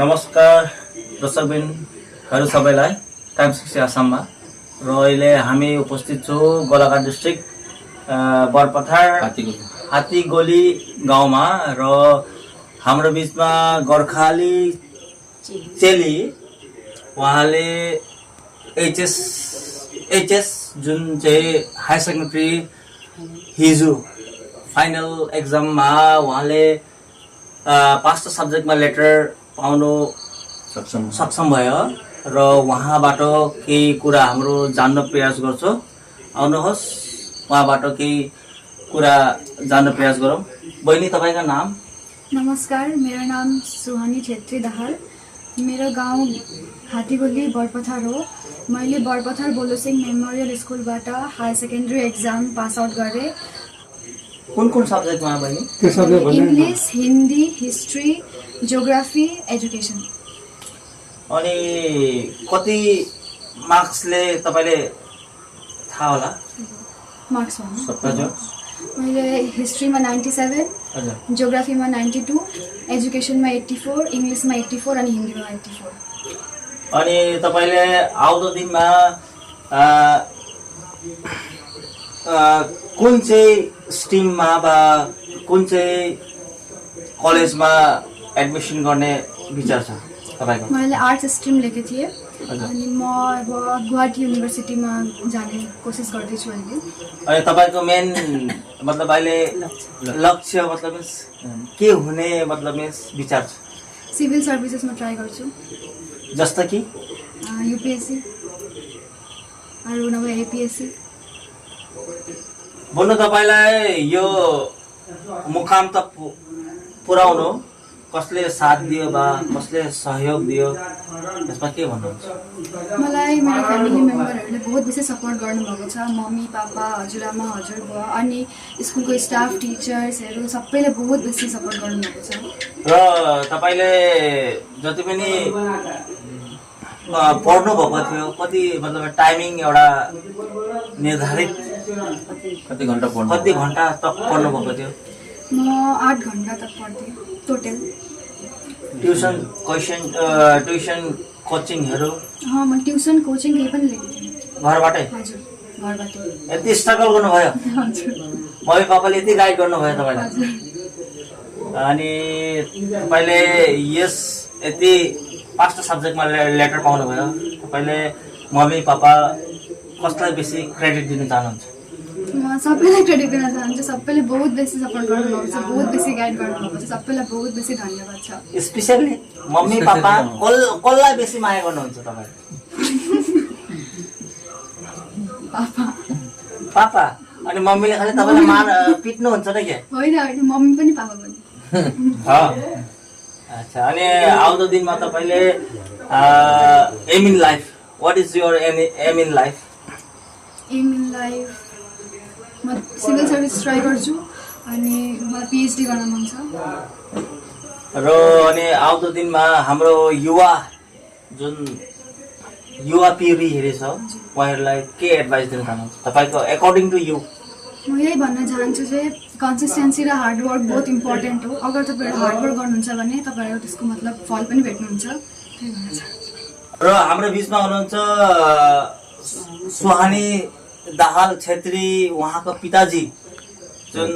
नमस्कार दर्शकबिनहरू सबैलाई टाइम्स 60 आसाममा र अहिले हामी उपस्थित छौँ गोलाघाट डिस्ट्रिक्ट बरपथार हात्तीगोली गाउँमा र हाम्रो बीचमा गोर्खाली चेली उहाँले एचएस जुन चाहिँ हायर सेकेन्डरी हिजो फाइनल एक्जाममा उहाँले 5टा सब्जेक्टमा लेटर पाउनु सक्षम भयो र उहाँबाट केही कुरा हाम्रो जान्न प्रयास गर्छौँ। आउनुहोस् उहाँबाट केही कुरा जान्न प्रयास गरौँ। बहिनी तपाईको नाम? नमस्कार, मेरो नाम सुहानी छेत्री दाहाल। मेरो गाउँ हात्तीगोली बरपथार हो। मैले बरपथार बोलोसिंह मेमोरियल स्कुलबाट higher secondary exam pass out गरेँ। कुन सब्जेक्टमा बहिनी? English, Hindi, history, geography, education. अनि कति मार्क्सले तपाईले थाहा होला? मार्क्स हजुर। मैले हिस्ट्रीमा 97, जियोग्राफीमा 92, एजुकेसनमा 84, इङ्ग्लिसमा 84 अनि हिन्दीमा 84। अनि तपाईले आउँदो दिनमा कुन चाहिँ स्ट्रिममा वा कुन चाहिँ कलेजमा एडमिसन गर्ने विचार छ तपाईको? मैले आर्ट्स स्ट्रिम लिएको थिएँ अनि म अब गुवाहाटी युनिभर्सिटीमा जाने कोसिस गर्दैछु अहिले। अनि तपाईको मेन मतलब अहिले लक्ष्य मतलब के हुने मतलब विचार छ? सिभिल सर्भिसेसमा ट्राई गर्छु। जस्तो कि युपिएससी अरू नभए एपिएससी। भन्नु तपाईलाई यो मुकाम त पुर्याउनु कसले साथ दियो वा कसले सहयोग दियो त्यसमा के भन्नुहुन्छ? मलाई मेरो फ्यामिली मेम्बरहरूले बहुत बेसी सपोर्ट गर्नुभएको छ। मम्मी पापा, हजुरआमा, हजुरबुवा अनि स्कुलको स्टाफ टिचर्सहरू सबैले बहुत बेसी सपोर्ट गर्नुभएको छ। र तपाईले जति पनि पढ्नु भएको थियो कति मतलब टाइमिङ एउटा निर्धारित कति घण्टा तक पढ्नु भएको थियो? म 8 घण्टा तक पढ्थेँ टोटल। ट्युसन कोचिङहरू? म ट्युसन कोचिङ केही पनि लिएको थिएँ। घरबाटै? हजुर, घरबाट। यति स्ट्रगल गर्नुभयो? हजुर। मम्मी पापाले यति गाइड गर्नुभयो तपाईँलाई? अनि तपाईँले यस यति 5टा सब्जेक्टमा लेटर पाउनुभयो, तपाईँले मम्मी पापा कसलाई बेसी क्रेडिट दिन चाहनुहुन्छ? म सबैलाई क्रेडिट दिन चाहन्छु। सबैले बहुत बेसी सपोर्ट गर्नुभएको छ, बहुत बेसी गाइड गर्नुभएको छ। सबैलाई बहुत बेसी धन्यवाद छ। स्पेसली मम्मी पापा कसलाई बेसी माया गर्नुहुन्छ तपाईले? पापा। अनि मम्मीले खालि तपाईलाई पिट्नुहुन्छ न के? होइन, मम्मी पनि पापा पनि। अच्छा, अनि आउँदो दिनमा तपाईले aim in life, what is your aim in life? Aim in life म सिभिल सर्भिस ट्राई गर्छु अनि मलाई पिएचडी गर्न मन छ। र अनि आउँदो दिनमा हाम्रो जुन युवा पिँढीहरू छ उहाँहरूलाई के एडभाइस दिन चाहनुहुन्छ तपाईको अकर्डिङ टु यु? म यही भन्न चाहन्छु चाहिँ कन्सिस्टेन्सी र हार्डवर्क बहुत इम्पोर्टेन्ट हो। अगर तपाईँहरू हार्डवर्क गर्नुहुन्छ भने तपाईँहरू त्यसको मतलब फल पनि भेट्नुहुन्छ। त्यही भन्न चाहन्छु। र हाम्रो बिचमा हुनुहुन्छ सुहानी दाहाल छेत्री, उहाँको पिताजी जुन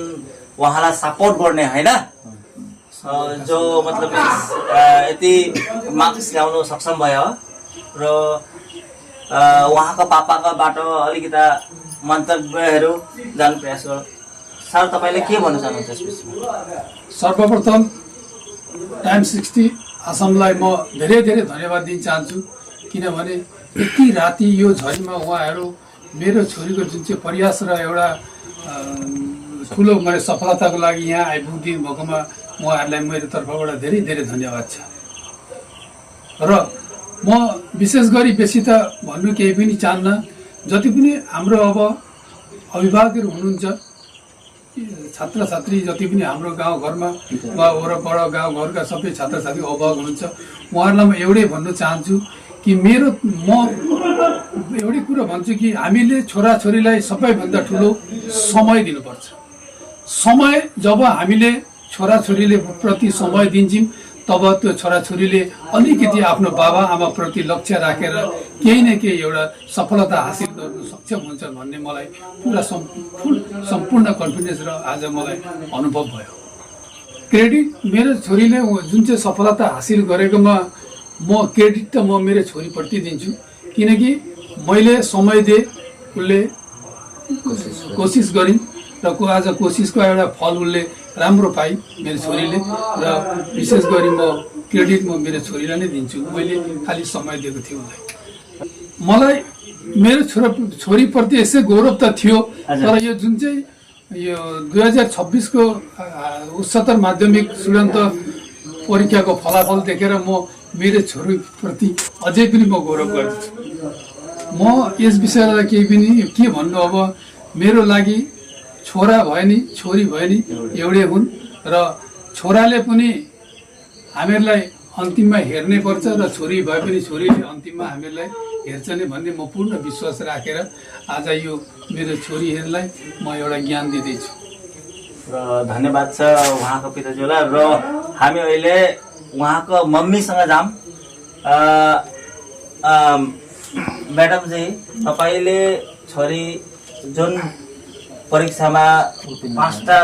उहाँलाई सपोर्ट गर्ने हैन, जो मतलब यति मार्क्स ल्याउन सक्षम भयो र उहाँको पापाकोबाट अलिकता मन्तव्यहरू जान्न प्रयास गरौँ। सर तपाईले के भन्न चाहनुहुन्छ यस विषयमा? सर्वप्रथम टाइम्स 60 आसामलाई म धेरै धन्यवाद दिन चाहन्छु, किनभने यति राति यो झरीमा उहाँहरू मेरो छोरीको जुन चाहिँ प्रयास र एउटा ठुलो मैले सफलताको लागि यहाँ आइपुगिदिनु भएकोमा उहाँहरूलाई मेरो तर्फबाट धेरै धन्यवाद छ। र म विशेष गरी बेसी त भन्नु केही पनि चाहन्न। जति पनि हाम्रो अब अभिभावकहरू हुनुहुन्छ, छात्र छात्री जति पनि हाम्रो गाउँघरमा वा वरपर गाउँघरका सबै छात्र छात्री अभिभावक हुनुहुन्छ, उहाँहरूलाई म एउटै भन्न चाहन्छु कि म एउटै कुरा भन्छु कि हामीले छोराछोरीलाई सबैभन्दा ठुलो समय दिनुपर्छ। समय जब हामीले छोराछोरीले प्रति समय दिन्छौँ तब त्यो छोराछोरीले अलिकति आफ्नो बाबा आमाप्रति लक्ष्य राखेर केही न केही एउटा सफलता हासिल गर्न सक्षम हुन्छ भन्ने मलाई पुरा सम्पूर्ण कन्फिडेन्स र आज मलाई अनुभव भयो। क्रेडिट मेरो छोरीले जुन चाहिँ सफलता हासिल गरेकोमा म क्रेडिट त म मेरो छोरीप्रति दिन्छु, किनकि मैले समय दिएँ, उसले कोसिस गरिन् र आज कोसिसको एउटा फल उसले राम्रो पाइ मेरो छोरीले। र विशेष गरी म क्रेडिट म मेरो छोरीलाई नै दिन्छु, मैले खालि समय दिएको थिएँ उसलाई। मलाई मेरो छोरीप्रति यसै गौरव त थियो, तर यो जुन चाहिँ यो 2026 को उच्चतर माध्यमिक चूडान्त परीक्षाको फलाफल देखेर म मेरो छोरीप्रति अझै पनि म गौरव गर्दछु। म यस विषयलाई केही पनि के भन्नु, अब मेरो लागि छोरा भयो नि छोरी भयो नि एउटै हुन् र छोराले पनि हामीहरूलाई अन्तिममा हेर्नै पर्छ र छोरी भए पनि छोरीले अन्तिममा हामीहरूलाई हेर्छ नै भन्ने म पूर्ण विश्वास राखेर आज यो मेरो छोरीहरूलाई म एउटा ज्ञान दिँदैछु। र धन्यवाद छ उहाँको पिताजीलाई। र हामी अहिले उहाँको मम्मीसँग जाम। म्याडमजी, तपाईँले छोरी जुन परीक्षामा 5टा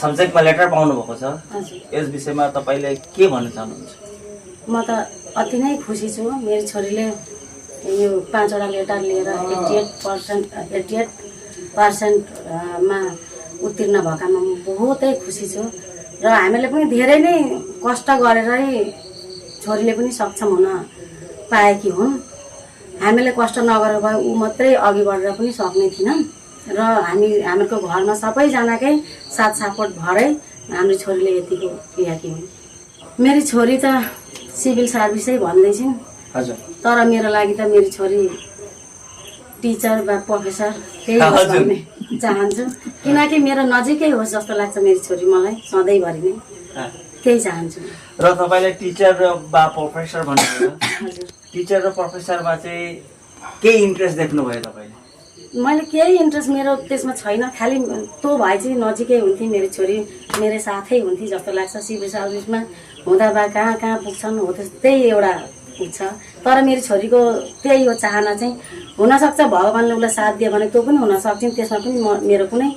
सब्जेक्टमा लेटर पाउनु भएको छ, यस विषयमा तपाईँले के भन्न चाहनुहुन्छ? म त अति नै खुसी छु। मेरो छोरीले यो 5वटा लेटर लिएर 88% मा उत्तीर्ण भएकामा म बहुतै खुसी छु। र हामीले पनि धेरै नै कष्ट गरेरै छोरीले पनि सक्षम हुन पाएकी हुन्। हामीले कष्ट नगरेर भए ऊ मात्रै अघि बढेर पनि सक्ने थिएन। र हाम्रो घरमा सबैजनाकै साथ सपोर्ट भएरै हाम्रो छोरीले यतिको पुगेकी हुन्। मेरो छोरी त सिभिल सर्भिसै भन्दैछिन्, तर मेरो लागि त मेरो छोरी टिचर वा प्रोफेसर त्यही होस् भन्ने चाहन्छु, किनकि मेरो नजिकै होस् जस्तो लाग्छ मेरो छोरी मलाई सधैँभरि नै त्यही चाहन्छु। र तपाईँले टिचर वा प्रोफेसर भन्नुभयो, टिचर र प्रोफेसरमा चाहिँ के इन्ट्रेस्ट देख्नुभयो तपाईँले? मैले केही इन्ट्रेस्ट मेरो त्यसमा छैन, खालि त्यो भए चाहिँ नजिकै हुन्थे मेरो छोरी, मेरो साथै हुन्थे जस्तो लाग्छ। सिभिल सर्भिसमा हुँदा बा कहाँ कहाँ पुग्छन् हो त्यस्तै एउटा पुग्छ। तर मेरो छोरीको त्यही हो चाहना चाहिँ, हुनसक्छ भगवान्ले उसलाई साथ दियो भने त्यो पनि हुनसक्छन्, त्यसमा पनि मेरो कुनै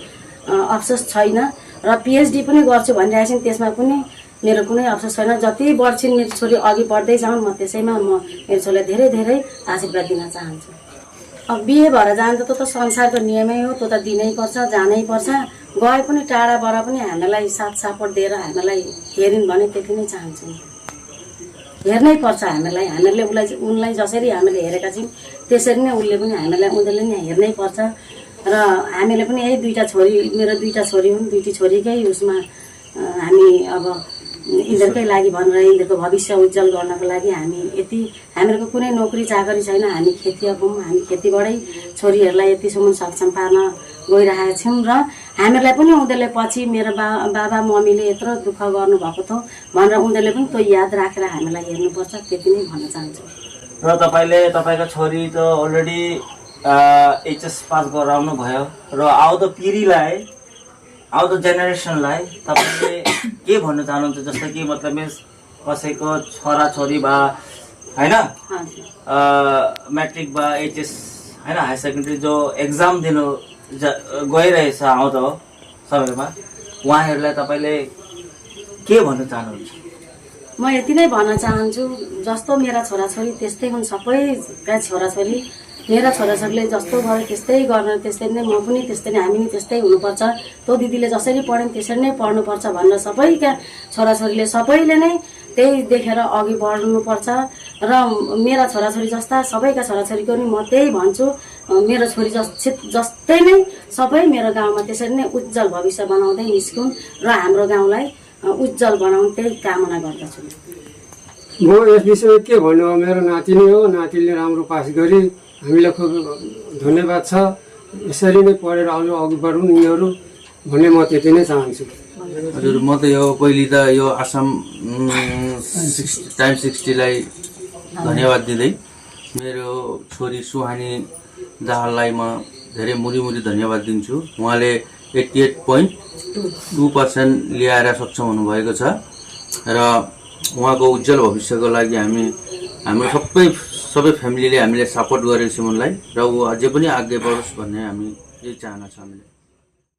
अफसोस छैन। र पिएचडी पनि गर्छु भनिरहेको छिन्, त्यसमा पनि मेरो कुनै अफसोस छैन। जति बढ्छिन् मेरो छोरी अघि बढ्दै जाउँ, म त्यसैमा म मेरो छोरीलाई धेरै धेरै आशीर्वाद दिन चाहन्छु। अब बिहे भएर जान्छ त संसारको नियमै हो, त्यो त दिनै पर्छ, जानै पर्छ। गए पनि टाढाबाट पनि हामीलाई साथ सपोर्ट दिएर हामीलाई हेरिन् भने त्यति नै चाहन्छु। हेर्नै पर्छ हामीलाई, हामीले उनलाई जसरी हामीले हेरेका छौँ त्यसरी नै उसले पनि उनीहरूले नि हेर्नै पर्छ। र हामीले पनि यही 2टा छोरी, मेरो 2टा छोरी हुन्, 2टी छोरीकै उसमा हामी अब यिनीहरूकै लागि भनेर यिनीहरूको भविष्य उज्जवल गर्नको लागि हामी यति हामीहरूको कुनै नोकरी चाकरी छैन, हामी खेतीमा छौँ, हामी खेतीबाटै छोरीहरूलाई यतिसम्म सक्षम पार्न गइरहेका छौँ। र हामीहरूलाई पनि उनीहरूले पछि मेरो बाबा मम्मीले यत्रो दुःख गर्नुभएको थियो भनेर उनीहरूले पनि त्यो याद राखेर हामीलाई हेर्नुपर्छ, त्यति नै भन्न चाहन्छु। र तपाईँको छोरी त अलरेडी एचएस पास गराउनु भयो, र आउँदो पिँढीलाई, आउँदो जेनेरेसनलाई तपाईँले के भन्न चाहनुहुन्छ? जस्तो कि मतलब कसैको छोराछोरी वा होइन म्याट्रिक वा एचएस होइन हायर सेकेन्ड्री जो एक्जाम दिनु गइरहेछ आउँदो समयमा, उहाँहरूलाई तपाईँले के भन्न चाहनुहुन्छ? म यति नै भन्न चाहन्छु, जस्तो मेरा छोराछोरी त्यस्तै हुन्, सबैका छोराछोरी मेरा छोराछोरीले जस्तो गरे त्यस्तै गर्न, त्यस्तै नै म पनि त्यस्तै नै, हामी नि त्यस्तै हुनुपर्छ। त्यो दिदीले जसरी पढ्यन् त्यसरी नै पढ्नुपर्छ भनेर सबैका छोराछोरीले सबैले नै त्यही देखेर अघि बढ्नुपर्छ। र मेरा छोराछोरी जस्ता सबैका छोराछोरीको नि म त्यही भन्छु, मेरो छोरी जस्तै नै सबै मेरो गाउँमा त्यसरी नै उज्जवल भविष्य बनाउँदै निस्कुन् र हाम्रो गाउँलाई उज्जवल बनाउनु त्यही कामना गर्दछु। म यस विषयमा के भन्नु, मेरो नाति नै हो, नातिले राम्रो पास गरी हामीलाई खुब धन्यवाद छ। यसरी नै पढेर अघि बढुन् यिनीहरू भन्ने म त्यति नै चाहन्छु। हजुर, म त यो पहिले त यो आसाम टाइम 60लाई धन्यवाद दिँदै मेरो छोरी सुहानी दाहाललाई म धेरै मुरी धन्यवाद दिन्छु। उहाँले 88.2% ल्याएर सक्षम हुनुभएको छ र उहाँको उज्जवल भविष्यको लागि हाम्रो सबै फ्यामिलीले हामीले सपोर्ट गरेको छौँ उनलाई र ऊ अझै पनि अघि बढोस् भन्ने हामी यही चाहना छ हामीले।